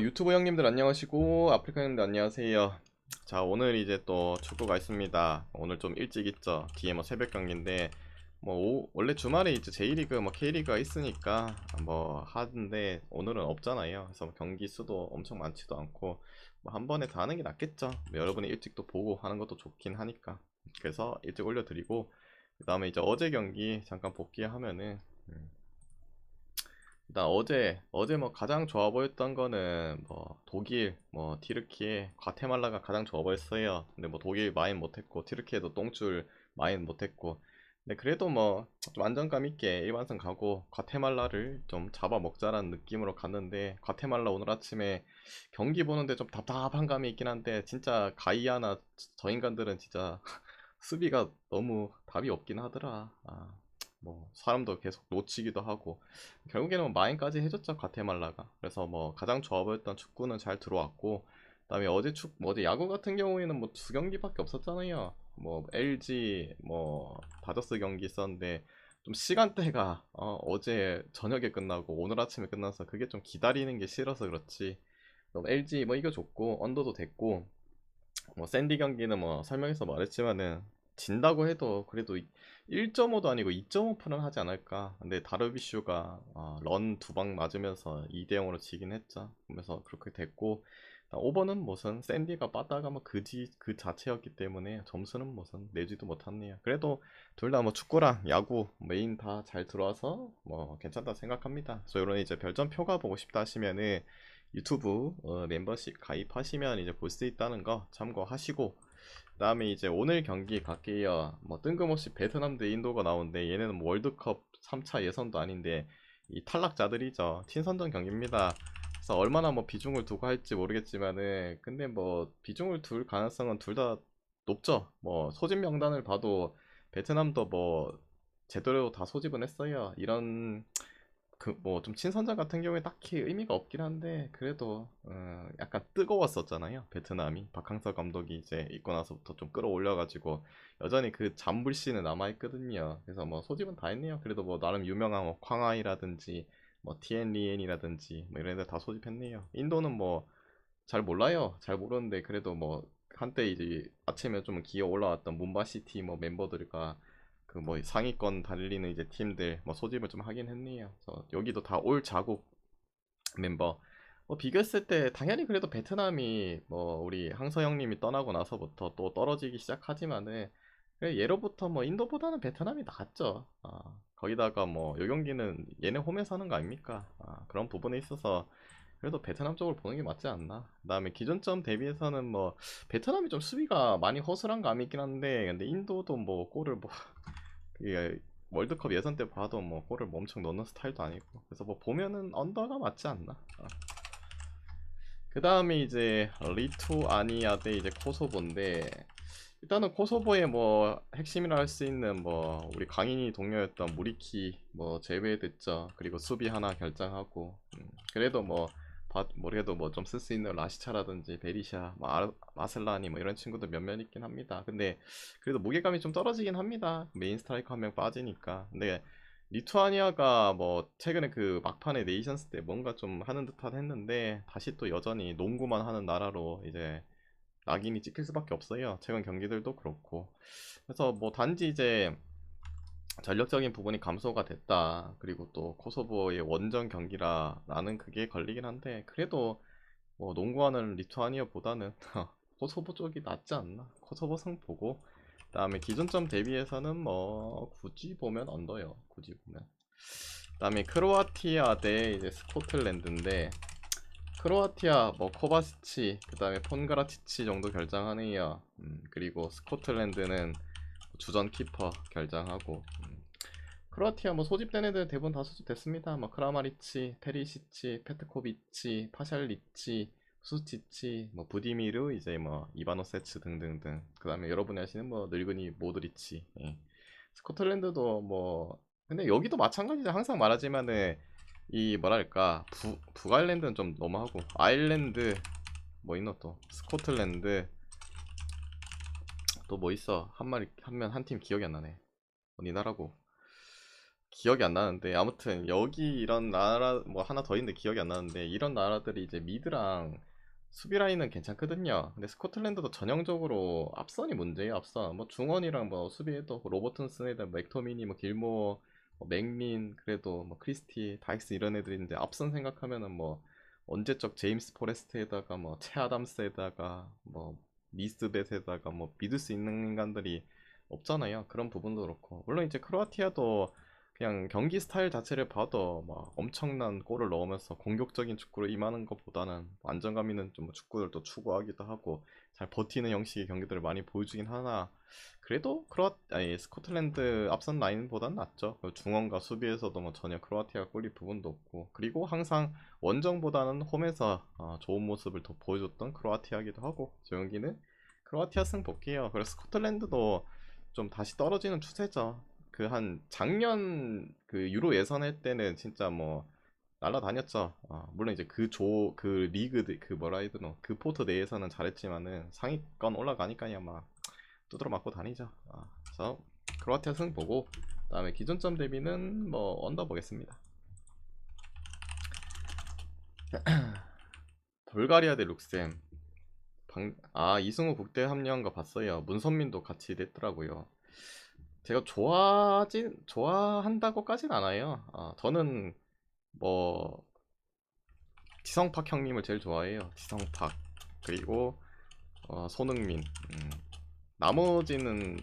유튜브 형님들 안녕하시고 아프리카 형님들 안녕하세요. 자, 오늘 이제 또 축구가 있습니다. 오늘 좀 일찍 있죠. 뒤에 뭐 새벽 경기인데 원래 주말에 이제 J리그 뭐 K리그가 있으니까 뭐 하는데 오늘은 없잖아요. 그래서 뭐 경기 수도 엄청 많지도 않고 뭐 한 번에 다 하는 게 낫겠죠. 뭐 여러분이 일찍 또 보고 하는 것도 좋긴 하니까. 그래서 일찍 올려드리고, 그 다음에 이제 어제 경기 잠깐 복귀하면은 일단 어제 뭐 가장 좋아 보였던 거는 뭐 독일 뭐 티르키예 과테말라가 가장 좋아 보였어요. 근데 뭐 독일 마인 못했고 티르키예도 똥줄 마인 못했고, 근데 그래도 뭐 좀 안정감 있게 일반선 가고 과테말라를 좀 잡아먹자라는 느낌으로 갔는데, 과테말라 오늘 아침에 경기 보는데 좀 답답한 감이 있긴 한데, 진짜 가이아나 저 인간들은 진짜 수비가 너무 답이 없긴 하더라. 뭐 사람도 계속 놓치기도 하고, 결국에는 뭐 마인까지 해줬죠, 과테말라가. 그래서 뭐 가장 좋아 보였던 축구는 잘 들어왔고, 그다음에 어제 야구 같은 경우에는 뭐 두 경기밖에 없었잖아요. 뭐 LG 뭐 다저스 경기 있었는데 좀 시간대가 제 저녁에 끝나고 오늘 아침에 끝나서 그게 좀 기다리는 게 싫어서 그렇지. LG 뭐 이겨줬고 언더도 됐고, 뭐 샌디 경기는 뭐 설명해서 말했지만은 진다고 해도 그래도 1.5도 아니고 2.5%는 하지 않을까. 근데 다르비슈가 런 두 방 맞으면서 2대 0으로 지긴 했죠. 그래서 그렇게 됐고, 오버는 무슨 샌디가 빠다가 뭐 그 자체였기 때문에 점수는 무슨 내지도 못했네요. 그래도 둘 다 뭐 축구랑 야구 메인 다 잘 들어와서 뭐 괜찮다 생각합니다. 그래서 이런 이제 별점표가 보고 싶다 하시면은 유튜브 멤버십 가입하시면 이제 볼 수 있다는 거 참고하시고, 그 다음에 이제 오늘 경기 갈게요. 뭐 뜬금없이 베트남 대 인도가 나오는데, 얘네는 뭐 월드컵 3차 예선도 아닌데 이 탈락자들이죠. 친선전 경기입니다. 그래서 얼마나 뭐 비중을 두고 할지 모르겠지만은, 근데 뭐 비중을 둘 가능성은 둘 다 높죠. 뭐 소집 명단을 봐도 베트남도 뭐 제대로 다 소집은 했어요. 이런 그 뭐 좀 친선전 같은 경우에 딱히 의미가 없긴 한데, 그래도 약간 뜨거웠었잖아요. 베트남이 박항서 감독이 이제 있고 나서부터 좀 끌어올려가지고 여전히 그 잔불씨는 남아있거든요. 그래서 뭐 소집은 다 했네요. 그래도 뭐 나름 유명한 뭐 쾅아이라든지 뭐 티엔리엔이라든지 뭐 이런 애들 다 소집했네요. 인도는 뭐 잘 몰라요. 잘 모르는데 그래도 뭐 한때 이제 아침에 좀 기어 올라왔던 문바시티 뭐 멤버들과 그 뭐 상위권 달리는 이제 팀들 뭐 소집을 좀 하긴 했네요. 그래서 여기도 다 올 자국 멤버 뭐 비교했을 때 당연히 그래도 베트남이 뭐 우리 항서 형님이 떠나고 나서부터 또 떨어지기 시작하지만은, 그래 예로부터 뭐 인도보다는 베트남이 낫죠. 거기다가 뭐 요 경기는 얘네 홈에서 하는 거 아닙니까? 그런 부분에 있어서 그래도 베트남 쪽을 보는 게 맞지 않나. 그다음에 기존점 대비해서는 뭐 베트남이 좀 수비가 많이 허술한 감이 있긴 한데, 근데 인도도 뭐 골을 뭐 이게 월드컵 예선 때 봐도 뭐 골을 뭐 엄청 넣는 스타일도 아니고, 그래서 뭐 보면은 언더가 맞지 않나. 그 다음에 이제 리투아니아 대 이제 코소보인데, 일단은 코소보의 뭐 핵심이라 할 수 있는 뭐 우리 강인이 동료였던 무리키 뭐 제외됐죠. 그리고 수비 하나 결장하고, 그래도 뭐 그래도 뭐 좀 쓸 수 있는 라시차라든지 베리샤 뭐 마슬라니 뭐 이런 친구들 몇몇 있긴 합니다. 근데 그래도 무게감이 좀 떨어지긴 합니다. 메인 스트라이커 한 명 빠지니까. 근데 리투아니아가 뭐 최근에 그 막판에 네이션스 때 뭔가 좀 하는 듯한 했는데, 다시 또 여전히 농구만 하는 나라로 이제 낙인이 찍힐 수밖에 없어요. 최근 경기들도 그렇고. 그래서 뭐 단지 이제 전력적인 부분이 감소가 됐다. 그리고 또 코소보의 원정 경기라는 그게 걸리긴 한데, 그래도 뭐 농구하는 리투아니아보다는 코소보 쪽이 낫지 않나. 코소보 성 보고, 그다음에 기준점 대비해서는 뭐 굳이 보면 언더요. 굳이 보면. 그다음에 크로아티아 대 이제 스코틀랜드인데, 크로아티아 뭐 코바시치 그다음에 폰그라티치 정도 결장하네요. 그리고 스코틀랜드는 주전 키퍼 결장하고, 크로아티아 뭐 소집된 애들 대부분 다 소집됐습니다. 뭐 크라마리치, 페리시치, 페트코비치, 파샬리치, 수치치, 뭐 부디미르, 이제 뭐 이바노세츠 등등등. 그다음에 여러분이 아시는 뭐 늙은이 모드리치. 예. 스코틀랜드도 뭐, 근데 여기도 마찬가지죠. 항상 말하지만은 이 뭐랄까 북아일랜드는 좀 너무하고, 아일랜드 뭐 있노 또 스코틀랜드, 또 뭐 있어 한 마리 한 명 한 팀 기억이 안 나네. 어디 나라고. 기억이 안 나는데 아무튼 여기 이런 나라 뭐 하나 더 있는데 기억이 안 나는데 이런 나라들이 이제 미드랑 수비 라인은 괜찮거든요. 근데 스코틀랜드도 전형적으로 앞선이 문제예요. 앞선 뭐 중원이랑 뭐 수비에도 로버튼 스네이더, 맥토미니, 뭐 길모, 뭐 맥민 그래도 뭐 크리스티, 다익스 이런 애들이 있는데 앞선 생각하면은 뭐 언제적 제임스 포레스트에다가 뭐 채 아담스에다가 뭐 니스벳에다가 뭐 믿을 수 있는 인간들이 없잖아요. 그런 부분도 그렇고 물론 이제 크로아티아도 그냥 경기 스타일 자체를 봐도 막 엄청난 골을 넣으면서 공격적인 축구를 임하는 것보다는 안정감 있는 좀 축구를 또 추구하기도 하고 잘 버티는 형식의 경기들을 많이 보여주긴 하나 그래도 아니 스코틀랜드 앞선 라인보단 낫죠. 그 중원과 수비에서도 뭐 전혀 크로아티아가 꿀릴 부분도 없고 그리고 항상 원정보다는 홈에서 좋은 모습을 더 보여줬던 크로아티아기도 하고 저 경기는 크로아티아 승복해요. 그래서 스코틀랜드도 좀 다시 떨어지는 추세죠. 그 한 작년 그 유로 예선할 때는 진짜 뭐 날라다녔죠. 물론 이제 그 리그 그 뭐라 해야 되노 그 포트 내에서는 잘했지만은 상위권 올라가니까 막 두드러 맞고 다니죠. 그래서 크로아티아 승 보고 그다음에 기존점 대비는 뭐 언더 보겠습니다. 불가리아 대 룩셈. 이승우 국대 합류한 거 봤어요. 문선민도 같이 됐더라고요. 제가 좋아한다고까진 않아요. 저는 뭐 지성팍 형님을 제일 좋아해요. 지성팍 그리고 손흥민. 나머지는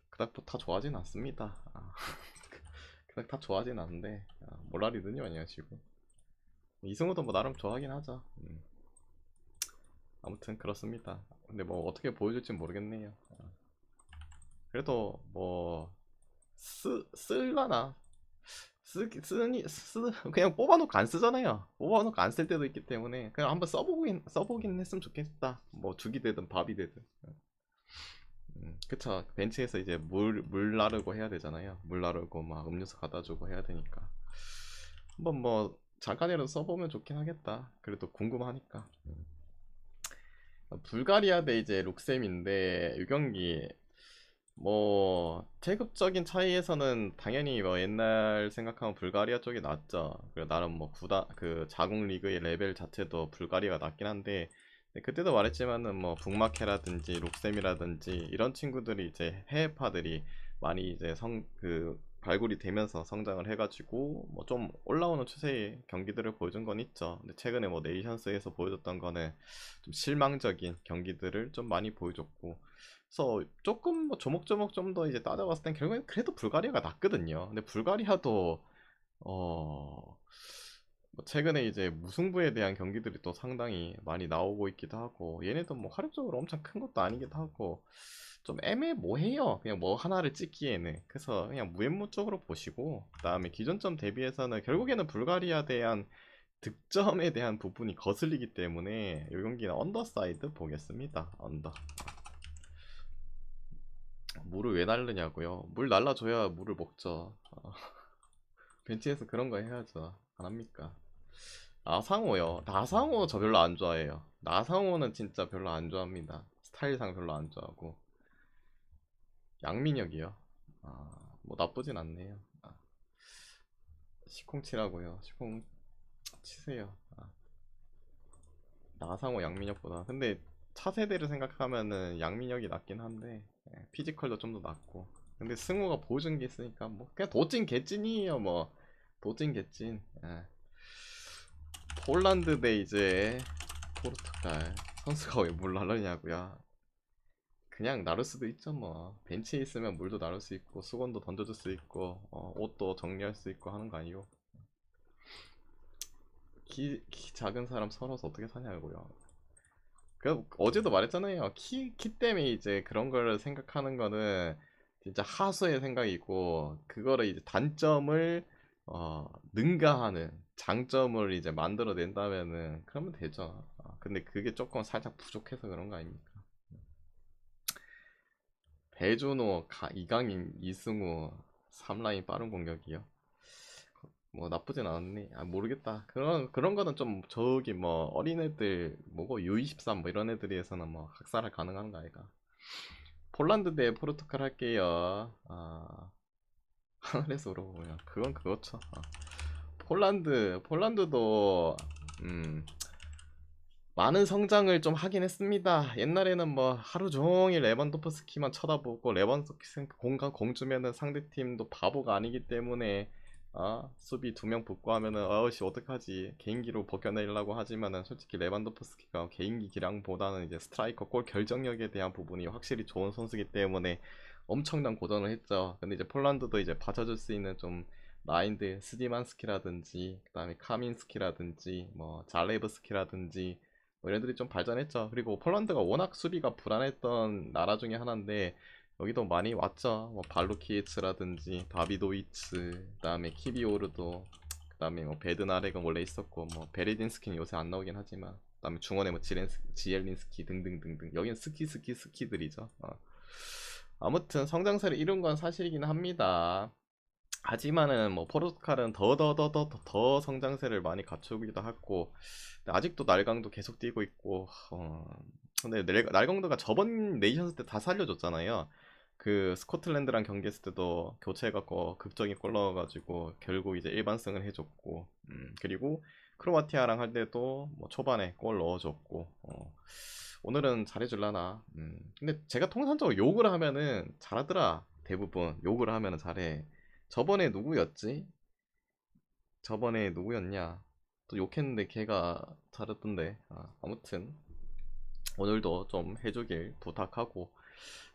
그닥 다 좋아하진 않습니다. 그닥 다 좋아하진 않는데 몰라리드니 아니야시고 이승우도 뭐 나름 좋아하긴 하죠. 아무튼 그렇습니다. 근데 뭐 어떻게 보여줄지 모르겠네요. 그래도 뭐 쓸라나 그냥 뽑아놓고 안 쓰잖아요. 뽑아놓고 안 쓸 때도 있기 때문에 그냥 한번 써보긴 했으면 좋겠다. 뭐 죽이 되든 밥이 되든. 그쵸. 벤치에서 이제 물 나르고 해야 되잖아요. 물 나르고 막 음료수 갖다 주고 해야 되니까 한번 뭐 잠깐이라도 써보면 좋긴 하겠다. 그래도 궁금하니까. 불가리아 대 이제 룩셈인데 이 경기 뭐 체급적인 차이에서는 당연히 뭐 옛날 생각하면 불가리아 쪽이 낫죠. 그리고 나름 뭐 구다 그 자국 리그의 레벨 자체도 불가리아가 낫긴 한데 근데 그때도 말했지만은 뭐 북마케라든지 룩셈이라든지 이런 친구들이 이제 해외파들이 많이 이제 발굴이 되면서 성장을 해가지고 뭐 좀 올라오는 추세의 경기들을 보여준 건 있죠. 근데 최근에 뭐 네이션스에서 보여줬던 거는 좀 실망적인 경기들을 좀 많이 보여줬고 그래서 조금 뭐 조목조목 좀 더 이제 따져봤을 땐 결국엔 그래도 불가리아가 낫거든요. 근데 불가리아도 뭐 최근에 이제 무승부에 대한 경기들이 또 상당히 많이 나오고 있기도 하고 얘네도 뭐 화력적으로 엄청 큰 것도 아니기도 하고 좀 애매모호해요. 그냥 뭐 하나를 찍기에는. 그래서 그냥 무앤무 쪽으로 보시고 그다음에 기존점 대비해서는 결국에는 불가리아에 대한 득점에 대한 부분이 거슬리기 때문에 이 경기는 언더사이드 보겠습니다. 언더. 물을 왜 날르냐고요? 물 날라줘야 물을 먹죠. 벤치에서 그런 거 해야죠. 안 합니까? 나상호요. 나상호 저 별로 안 좋아해요. 나상호는 진짜 별로 안 좋아합니다. 스타일상 별로 안 좋아하고. 양민혁이요. 뭐 나쁘진 않네요. 시콩치라고요. 시콩 치세요. 나상호 양민혁보다. 근데 차세대를 생각하면은 양민혁이 낫긴 한데 피지컬도 좀 더 낫고. 근데 승우가 보여준 게 있으니까 뭐 그냥 도찐 개찐이에요 뭐. 도찐 개찐. 폴란드 대 이제 포르투갈 선수가 왜 물 나르냐고요. 그냥 나를 수도 있죠 뭐. 벤치에 있으면 물도 나를 수 있고 수건도 던져줄 수 있고 옷도 정리할 수 있고 하는 거 아니고. 키 작은 사람 서러워서 어떻게 사냐고요. 그 어제도 말했잖아요. 키 때문에 이제 그런 걸 생각하는 거는 진짜 하수의 생각이고 그거를 이제 단점을 능가하는 장점을 이제 만들어낸다면은 그러면 되죠. 근데 그게 조금 살짝 부족해서 그런 거 아닙니까? 배준호, 이강인, 이승우 3라인 빠른 공격이요. 뭐 나쁘진 않았네. 모르겠다. 그런 거는 좀 저기 뭐 어린애들 뭐고 U23 뭐 이런 애들에서는 뭐 학살을 가능한 거 아이가. 폴란드 대 포르투갈 할게요. 하늘에서 우러보면 그건 그렇죠. 폴란드도 음, 많은 성장을 좀 하긴 했습니다. 옛날에는 뭐 하루 종일 레반도프스키만 쳐다보고 레반도프스키 공간 공주면은 상대팀도 바보가 아니기 때문에 수비 두 명 붙고 하면은 어씨 어떡하지 개인기로 벗겨내려고 하지만은 솔직히 레반도프스키가 개인기 기량보다는 이제 스트라이커 골 결정력에 대한 부분이 확실히 좋은 선수이기 때문에 엄청난 고전을 했죠. 근데 이제 폴란드도 이제 받쳐줄 수 있는 좀 라인들 스디만스키라든지 그다음에 카민스키라든지 뭐 잘레브스키라든지 뭐 얘네들이 좀 발전했죠. 그리고 폴란드가 워낙 수비가 불안했던 나라 중에 하나인데 여기도 많이 왔죠. 뭐 발루키에츠라든지 다비도이츠, 그다음에 키비오르도, 그다음에 뭐 베드나렉은 원래 있었고 뭐 베레딘스키는 요새 안 나오긴 하지만 그다음에 중원에 뭐 지엘린스키 등등등등. 여긴 스키들이죠. 아무튼 성장세를 이룬 건 사실이긴 합니다. 하지만은 뭐 포르투갈은 더 성장세를 많이 갖추기도 하고 아직도 날강도 계속 뛰고 있고 근데 날강도가 저번 네이션스 때 다 살려줬잖아요. 그 스코틀랜드랑 경기했을 때도 교체해갖고 극적인 골 넣어가지고 결국 이제 일반승을 해줬고 그리고 크로아티아랑 할 때도 뭐 초반에 골 넣어줬고 오늘은 잘해줄라나. 근데 제가 통상적으로 욕을 하면은 잘하더라. 대부분 욕을 하면은 잘해. 저번에 누구였지? 저번에 누구였냐? 또 욕했는데 걔가 잘했던데. 아무튼 오늘도 좀 해주길 부탁하고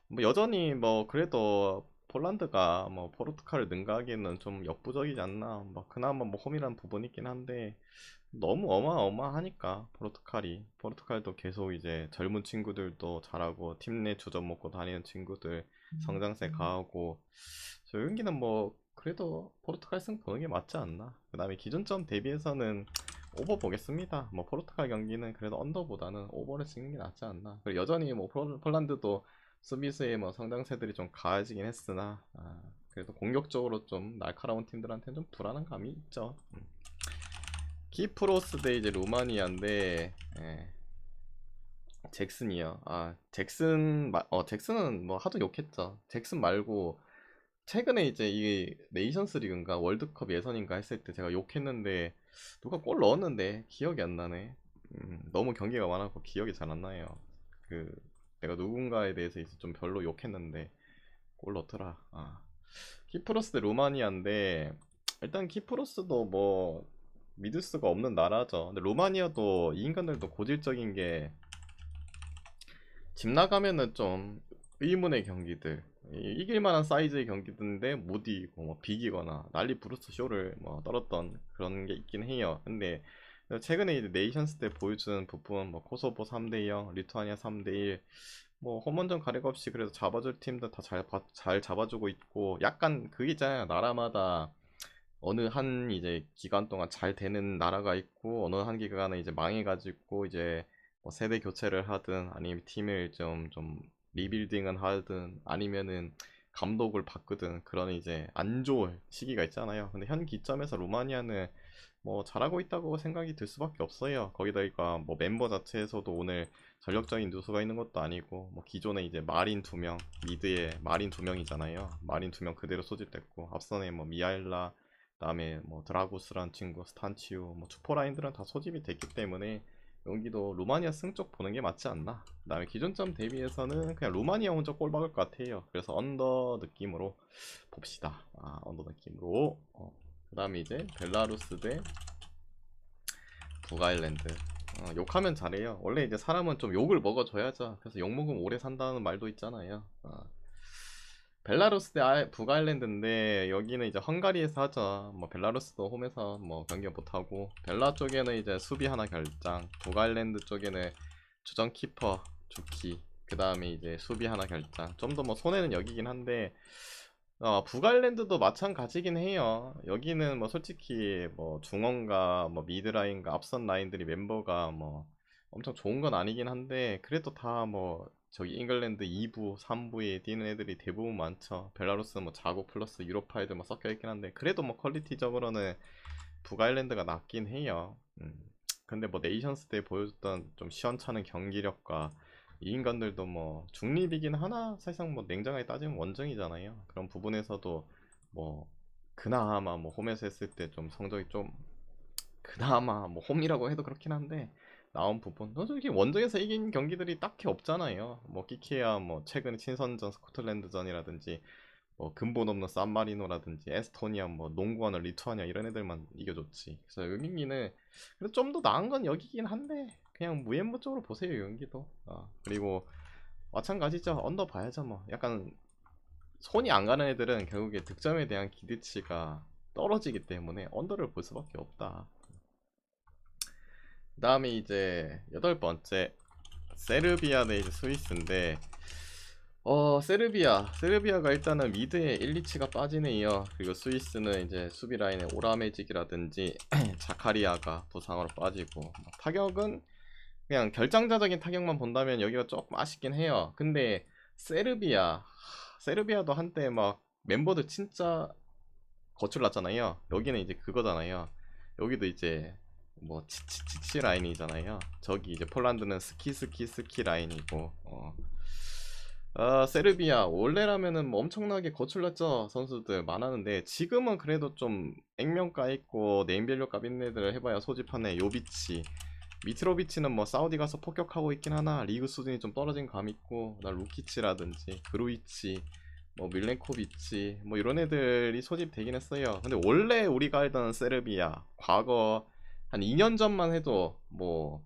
뭐 여전히 뭐 그래도 폴란드가 뭐 포르투갈을 능가하기에는 좀 역부족이지 않나. 뭐 그나마 뭐 홈이란 부분이 있긴 한데 너무 어마어마하니까 포르투갈도 계속 이제 젊은 친구들도 잘하고 팀 내 주전 먹고 다니는 친구들 성장세 가하고 저 경기는 뭐 그래도 포르투갈 승 보는 게 맞지 않나. 그 다음에 기준점 대비해서는 오버 보겠습니다. 뭐 포르투갈 경기는 그래도 언더보다는 오버를 찍는 게 낫지 않나. 그리고 여전히 뭐 폴란드도 수비수의 뭐 성장세들이 좀 가해지긴 했으나 그래도 공격적으로 좀 날카로운 팀들한테는 좀 불안한 감이 있죠. 키프로스 대 이제 루마니아인데 잭슨이요. 잭슨은 뭐 하도 욕했죠. 잭슨 말고 최근에 이제 이 네이션스 리그인가 월드컵 예선인가 했을 때 제가 욕했는데 누가 골 넣었는데 기억이 안 나네. 너무 경기가 많아서 기억이 잘 안 나요. 그 내가 누군가에 대해서 이제 좀 별로 욕했는데 골 넣더라. 키프로스 대 루마니아인데 일단 키프로스도 뭐 믿을 수가 없는 나라죠. 근데 루마니아도 이 인간들도 고질적인 게 집 나가면은 좀 의문의 경기들 이길 만한 사이즈의 경기들인데 못 이기고 뭐 비기거나 난리 브루스 쇼를 뭐 떨었던 그런 게 있긴 해요. 근데 최근에 이제 네이션스 때 보여주는 부분 뭐 코소보 3대0 리투아니아 3대1 뭐 홈원전 가리가 없이 그래도 잡아줄 팀들 다 잘 잡아주고 있고 약간 그게 있잖아요. 나라마다 어느 한 이제 기간 동안 잘 되는 나라가 있고 어느 한 기간에 이제 망해가지고 이제 뭐 세대 교체를 하든 아니면 팀을 좀 리빌딩은 하든 아니면은 감독을 바꾸든 그런 이제 안 좋은 시기가 있잖아요. 근데 현 기점에서 루마니아는 뭐 잘하고 있다고 생각이 들 수밖에 없어요. 거기다가 뭐 멤버 자체에서도 오늘 전력적인 누수가 있는 것도 아니고 뭐 기존에 이제 마린 2명 미드에 마린 2명이잖아요. 마린 2명 그대로 소집됐고 앞선에 뭐 미아일라 그다음에 뭐 드라구스란 친구 스탄치우 뭐 투포라인들은 다 소집이 됐기 때문에 여기도 루마니아 승쪽 보는 게 맞지 않나. 그다음에 기존점 대비해서는 그냥 루마니아 혼자 골 박을 것 같아요. 그래서 언더 느낌으로 봅시다. 언더 느낌으로. 그다음에 이제 벨라루스 대 북아일랜드. 욕하면 잘해요. 원래 이제 사람은 좀 욕을 먹어줘야죠. 그래서 욕 먹으면 오래 산다는 말도 있잖아요. 벨라루스 대 북아일랜드인데 여기는 이제 헝가리에서 하죠. 뭐 벨라루스도 홈에서 뭐 경기 못하고 벨라 쪽에는 이제 수비 하나 결장, 북아일랜드 쪽에는 주전 키퍼 주키, 그 다음에 이제 수비 하나 결장. 좀 더 뭐 손해는 여기긴 한데 북아일랜드도 마찬가지긴 해요. 여기는 뭐 솔직히 뭐 중원과 뭐 미드라인과 앞선 라인들이 멤버가 뭐 엄청 좋은 건 아니긴 한데 그래도 다 뭐 저기 잉글랜드 2부, 3부에 뛰는 애들이 대부분 많죠. 벨라루스는 뭐 자국 플러스 유로파 애들 뭐 섞여 있긴 한데 그래도 뭐 퀄리티적으로는 북아일랜드가 낫긴 해요. 근데 뭐 네이션스 때 보여줬던 좀 시원찮은 경기력과 이 인간들도 뭐 중립이긴 하나 사실상 뭐 냉정하게 따지면 원정이잖아요. 그런 부분에서도 뭐 그나마 뭐 홈에서 했을 때 좀 성적이 좀 그나마 뭐 홈이라고 해도 그렇긴 한데 나온 부분 솔직히 원정에서 이긴 경기들이 딱히 없잖아요. 뭐 끼케야 뭐 최근에 친선전 스코틀랜드전이라든지 뭐 근본 없는 산마리노라든지 에스토니아 뭐 농구하는 리투아니아 이런 애들만 이겨줬지. 그래서 이 경기는 그래도 좀 더 나은 건 여기긴 한데 그냥 무엠무 쪽으로 보세요 이 경기도. 그리고 마찬가지죠. 언더 봐야죠 뭐. 약간 손이 안 가는 애들은 결국에 득점에 대한 기대치가 떨어지기 때문에 언더를 볼 수밖에 없다. 그 다음에 이제 여덟 번째 세르비아 대 이제 스위스인데 세르비아가 일단은 미드에 일리치가 빠지네요. 그리고 스위스는 이제 수비 라인에 오라메직이라든지 자카리아가 부상으로 빠지고 타격은 그냥 결정자적인 타격만 본다면 여기가 조금 아쉽긴 해요. 근데 세르비아도 한때 막 멤버들 진짜 거출났잖아요. 여기는 이제 그거잖아요. 여기도 이제 뭐 치치치치 라인이잖아요. 저기 이제 폴란드는 스키 라인이고 세르비아 원래라면은 뭐 엄청나게 거출났죠. 선수들 많았는데 지금은 그래도 좀 액면가 있고 네임밸류 값 있는 애들을 해봐야 소집하네. 요비치 미트로비치는 뭐 사우디 가서 폭격하고 있긴 하나 리그 수준이 좀 떨어진 감 있고 나 루키치라든지 그루이치 뭐 밀렌코비치 뭐 이런 애들이 소집되긴 했어요. 근데 원래 우리가 알던 세르비아 과거 한 2년 전만 해도 뭐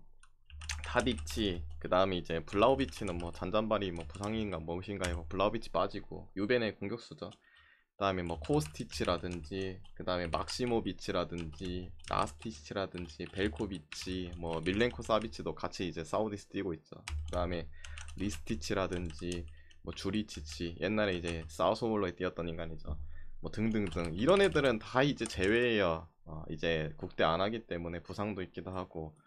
타디치 그 다음에 이제 블라우비치는 뭐 잔잔바리 뭐 부상인가 무엇인가 해고 블라우비치 빠지고 유벤의 공격수죠. 그 다음에 뭐 코스티치라든지 그 다음에 막시모비치라든지 나스티치라든지 벨코비치 뭐 밀렌코 사비치도 같이 이제 사우디스 뛰고 있죠. 그 다음에 리스티치라든지 뭐 주리치치 옛날에 이제 사우스홀로에 뛰었던 인간이죠. 뭐 등등등 이런 애들은 다 이제 제외예요. 이제 국대 안 하기 때문에 부상도 있기도 하고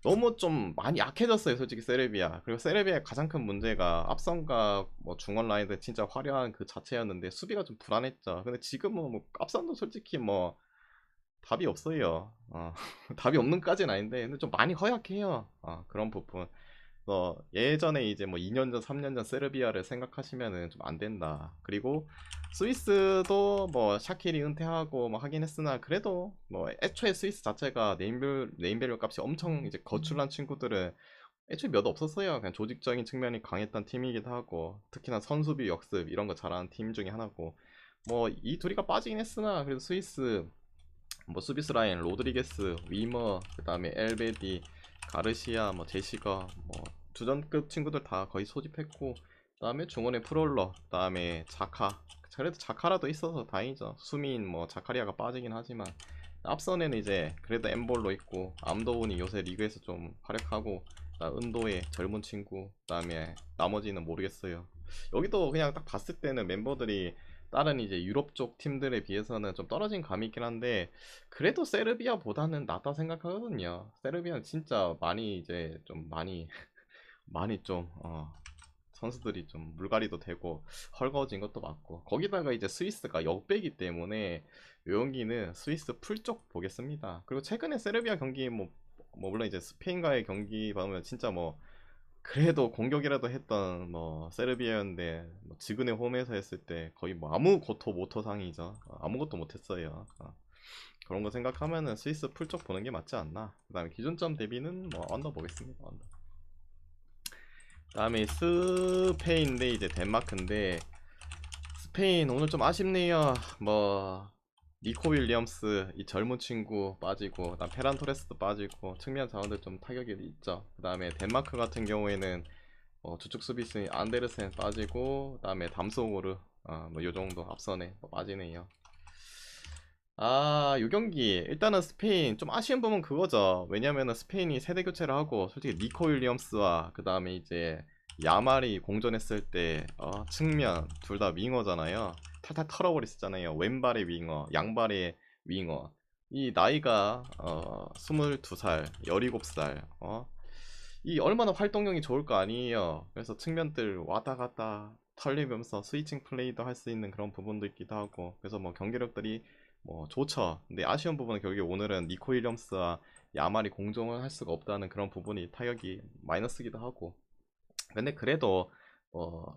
너무 좀 많이 약해졌어요 솔직히 세르비아. 그리고 세르비아의 가장 큰 문제가 앞선과 뭐 중원 라인들 진짜 화려한 그 자체였는데 수비가 좀 불안했죠. 근데 지금은 뭐 앞선도 솔직히 뭐 답이 없어요. 답이 없는까지는 아닌데 근데 좀 많이 허약해요. 그런 부분. 예전에 이제 뭐 2년 전, 3년 전 세르비아를 생각하시면은 좀 안 된다. 그리고 스위스도 뭐 샤킬이 은퇴하고 뭐 하긴 했으나 그래도 뭐 애초에 스위스 자체가 네임밸류 값이 엄청 이제 거출한 친구들은 애초에 몇 없었어요. 그냥 조직적인 측면이 강했던 팀이기도 하고 특히나 선수비 역습 이런 거 잘하는 팀 중에 하나고 뭐 이 둘이가 빠지긴 했으나 그래도 스위스 뭐 수비스 라인 로드리게스, 위머, 그 다음에 엘베디, 가르시아, 뭐 제시가, 뭐 주전급 친구들 다 거의 소집했고, 그 다음에 중원에 프롤러, 그 다음에 자카. 그래도 자카라도 있어서 다행이죠. 수민, 뭐 자카리아가 빠지긴 하지만 앞선에는 이제 그래도 엠볼로 있고 암도운이 요새 리그에서 좀 활약하고, 은도의 젊은 친구, 그 다음에 나머지는 모르겠어요. 여기도 그냥 딱 봤을 때는 멤버들이 다른 이제 유럽 쪽 팀들에 비해서는 좀 떨어진 감이 있긴 한데 그래도 세르비아보다는 낫다 생각하거든요. 세르비아는 진짜 많이 이제 좀 많이 많이 좀 선수들이 좀 물갈이도 되고 헐거워진 것도 맞고 거기다가 이제 스위스가 역배기 때문에 요 경기는 스위스 풀쪽 보겠습니다. 그리고 최근에 세르비아 경기 뭐 물론 이제 스페인과의 경기 보면 진짜 뭐 그래도 공격이라도 했던 뭐 세르비아였는데 뭐 지그네 홈에서 했을 때 거의 뭐 아무것도 못허상이죠. 아무것도 못했어요. 그런 거 생각하면은 스위스 풀쪽 보는 게 맞지 않나. 그 다음에 기준점 대비는 뭐 언더 보겠습니다. 언더. 그 다음에 스페인 대 이제 덴마크인데 스페인 오늘 좀 아쉽네요. 뭐 니코 윌리엄스 이 젊은 친구 빠지고 그다음 페란 토레스도 빠지고 측면 자원들 좀 타격이 있죠. 그 다음에 덴마크 같은 경우에는 주축 수비수인 안데르센 빠지고 그다음에 담소고르 뭐 요정도 앞선에 빠지네요. 요 경기 일단은 스페인 좀 아쉬운 부분 그거죠. 왜냐면은 스페인이 세대 교체를 하고 솔직히 니코 윌리엄스와 그 다음에 이제 야말이 공존했을 때 측면 둘 다 윙어잖아요. 탈탈 털어버렸었잖아요. 왼발의 윙어, 양발의 윙어. 이 나이가 22살, 17살 이 얼마나 활동량이 좋을 거 아니에요. 그래서 측면들 왔다 갔다 털리면서 스위칭 플레이도 할 수 있는 그런 부분도 있기도 하고 그래서 뭐 경기력들이 뭐 좋죠. 근데 아쉬운 부분은 결국에 오늘은 니코 윌리엄스와 야말이 공정을 할 수가 없다는 그런 부분이 타격이 마이너스기도 하고 근데 그래도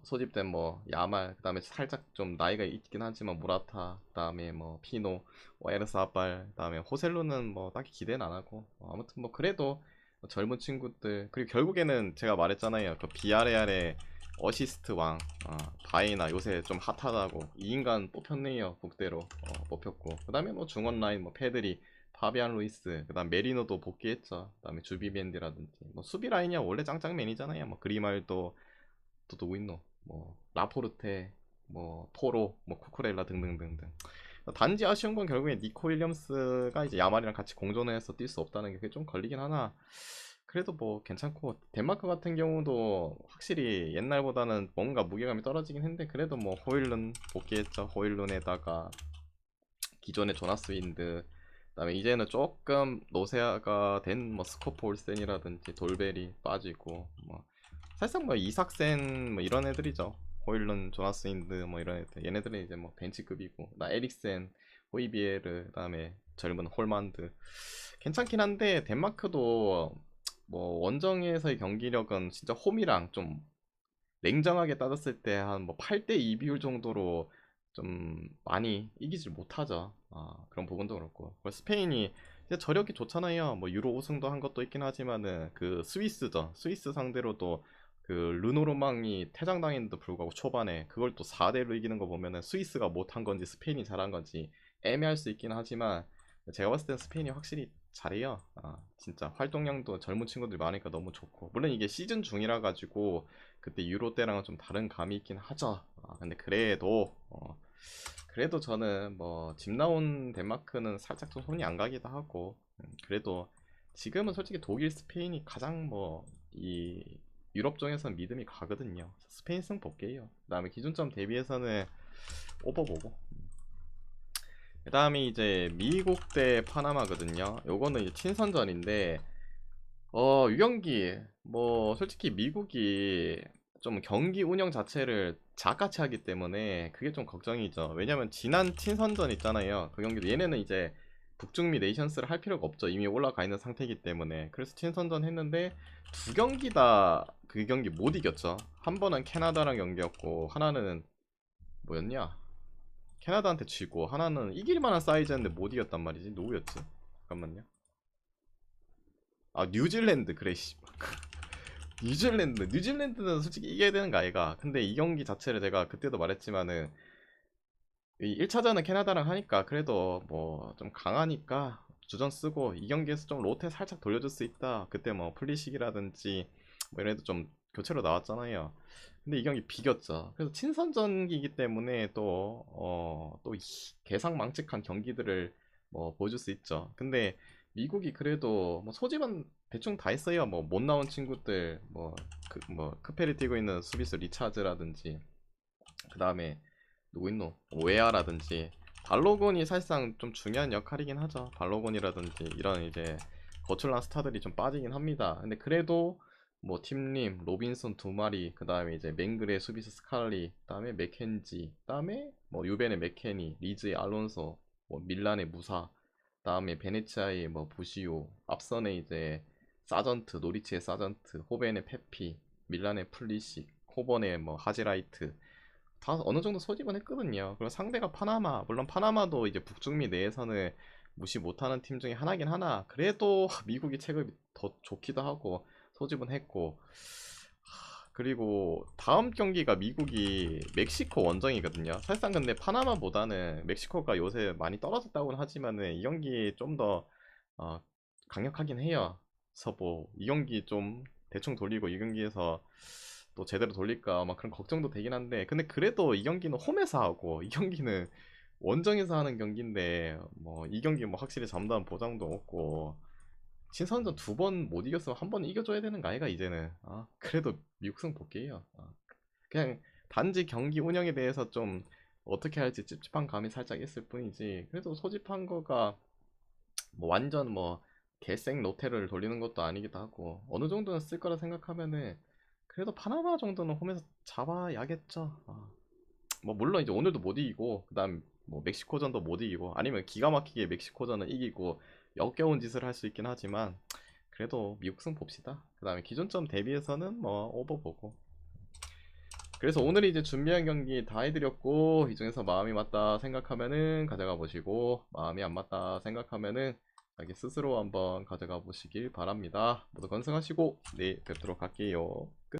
소집된 뭐 야말, 그다음에 살짝 좀 나이가 있긴 하지만 무라타, 그다음에 뭐 피노, 에르사발, 그다음에 호셀루는 뭐 딱히 기대는 안 하고, 아무튼 뭐 그래도 뭐 젊은 친구들, 그리고 결국에는 제가 말했잖아요, 그 비아레알의 어시스트 왕, 바이나 요새 좀 핫하다고, 이 인간 뽑혔네요. 국대로 뽑혔고, 그다음에 뭐 중원 라인 뭐 페드리, 파비안 루이스, 그다음 메리노도 복귀했죠. 그다음에 주비멘디라든지 뭐 수비 라인이야 원래 짱짱맨이잖아요. 뭐 그리말도, 또 누구 있노? 뭐 라포르테, 뭐 포로, 뭐 쿠쿠렐라 등등등등. 단지 아쉬운 건 결국에 니코 윌리엄스가 이제 야말이랑 같이 공존해서 뛸 수 없다는 게 그게 좀 걸리긴 하나. 그래도 뭐 괜찮고, 덴마크 같은 경우도 확실히 옛날보다는 뭔가 무게감이 떨어지긴 했는데, 그래도 뭐 호일룬 복귀했죠. 호일룬에다가 기존의 조나스 윈드, 그다음에 이제는 조금 노세아가 된 뭐 스코프 올센이라든지 돌베리 빠지고, 뭐 사실상 뭐 이삭센 뭐 이런 애들이죠. 호일룬, 조나스 윈드 뭐 이런 애들. 얘네들은 이제 뭐 벤치급이고, 나 에릭센, 호이비에르, 그다음에 젊은 홀만드 괜찮긴 한데, 덴마크도 뭐 원정에서의 경기력은 진짜 홈이랑 좀 냉정하게 따졌을 때 한 뭐 8대2 비율 정도로 좀 많이 이기질 못하죠. 그런 부분도 그렇고. 그리고 스페인이 이제 저력이 좋잖아요. 뭐 유로 우승도 한 것도 있긴 하지만은 그 스위스죠. 스위스 상대로도 그 르노르망이 퇴장당했는데도 불구하고 초반에 그걸 또 4대1로 이기는 거 보면은 스위스가 못한 건지 스페인이 잘한 건지 애매할 수 있긴 하지만, 제가 봤을 땐 스페인이 확실히 잘해요. 진짜 활동량도 젊은 친구들이 많으니까 너무 좋고, 물론 이게 시즌 중이라 가지고 그때 유로 때랑은 좀 다른 감이 있긴 하죠. 근데 그래도 저는 뭐 집 나온 덴마크는 살짝 좀 손이 안 가기도 하고, 그래도 지금은 솔직히 독일, 스페인이 가장 뭐 이 유럽 중에서는 믿음이 가거든요. 스페인 승 볼게요. 그다음에 기준점 대비해서는 오버 보고, 그다음에 이제 미국 대 파나마거든요. 요거는 이제 친선전인데, 유경기, 뭐, 솔직히 미국이 좀 경기 운영 자체를 작같이 하기 때문에 그게 좀 걱정이죠. 왜냐면 지난 친선전 있잖아요. 그 경기도 얘네는 이제 북중미 네이션스를 할 필요가 없죠. 이미 올라가 있는 상태이기 때문에. 그래서 친선전 했는데 두 경기 다 그 경기 못 이겼죠. 한 번은 캐나다랑 경기였고, 하나는 뭐였냐? 캐나다한테 지고, 하나는 이길 만한 사이즈였는데 못 이겼단 말이지. 누구였지? 잠깐만요. 뉴질랜드, 그래, 씨. 뉴질랜드는 솔직히 이겨야 되는 거 아이가. 근데 이 경기 자체를 제가 그때도 말했지만은, 이 1차전은 캐나다랑 하니까 그래도 뭐 좀 강하니까 주전 쓰고, 이 경기에서 좀 로테 살짝 돌려줄 수 있다. 그때 뭐 플리식이라든지 뭐 이런 애도 좀 교체로 나왔잖아요. 근데 이 경기 비겼죠. 그래서 친선전이기 때문에 또 개상망측한 경기들을 뭐 보여줄 수 있죠. 근데 미국이 그래도 뭐 소집은 대충 다 했어요. 뭐 못 나온 친구들, 뭐 크페리 뛰고 있는 수비수 리차즈라든지, 그 다음에 누구 있노? 오에아라든지. 발로곤이 사실상 좀 중요한 역할이긴 하죠. 발로곤이라든지 이런 이제 거출한 스타들이 좀 빠지긴 합니다. 근데 그래도 뭐 팀림, 로빈슨 두 마리, 그 다음에 이제 맹글의 수비수 스칼리, 그 다음에 맥켄지, 그 다음에 뭐 유벤의 맥케니, 리즈의 알론소, 뭐 밀란의 무사, 그 다음에 베네치아의 뭐 부시오, 앞선에 이제 사전트, 노리치의 사전트, 호벤의 페피, 밀란의 플리식, 코번의 뭐 하지라이트, 다 어느 정도 소집은 했거든요. 그리고 상대가 파나마, 물론 파나마도 이제 북중미 내에서는 무시 못하는 팀 중에 하나긴 하나, 그래도 미국이 체급이 더 좋기도 하고 소집은 했고, 그리고 다음 경기가 미국이 멕시코 원정이거든요. 사실상 근데 파나마보다는 멕시코가 요새 많이 떨어졌다고는 하지만은 이 경기 좀 더 강력하긴 해요. 그래서 뭐 이 경기 좀 대충 돌리고 이 경기에서 또 제대로 돌릴까 막 그런 걱정도 되긴 한데, 근데 그래도 이 경기는 홈에서 하고 이 경기는 원정에서 하는 경기인데, 뭐 이 경기 뭐 확실히 잠단 보장도 없고, 친선전 두 번 못 이겼으면 한 번 이겨줘야 되는 거 아이가 이제는. 그래도 미국승 볼게요. 그냥 단지 경기 운영에 대해서 좀 어떻게 할지 찝찝한 감이 살짝 있을 뿐이지, 그래도 소집한 거가 뭐 완전 뭐 개생 로테를 돌리는 것도 아니기도 하고, 어느 정도는 쓸 거라 생각하면은 그래도 파나마 정도는 홈에서 잡아야겠죠. 뭐 물론 이제 오늘도 못 이기고, 그다음 뭐 멕시코전도 못 이기고, 아니면 기가 막히게 멕시코전은 이기고 역겨운 짓을 할 수 있긴 하지만, 그래도 미국승 봅시다. 그다음에 기존점 대비해서는 뭐 오버 보고. 그래서 오늘 이제 준비한 경기 다 해드렸고, 이 중에서 마음이 맞다 생각하면은 가져가 보시고, 마음이 안 맞다 생각하면은 자기 스스로 한번 가져가 보시길 바랍니다. 모두 건승하시고 내일 뵙도록 할게요. 끝.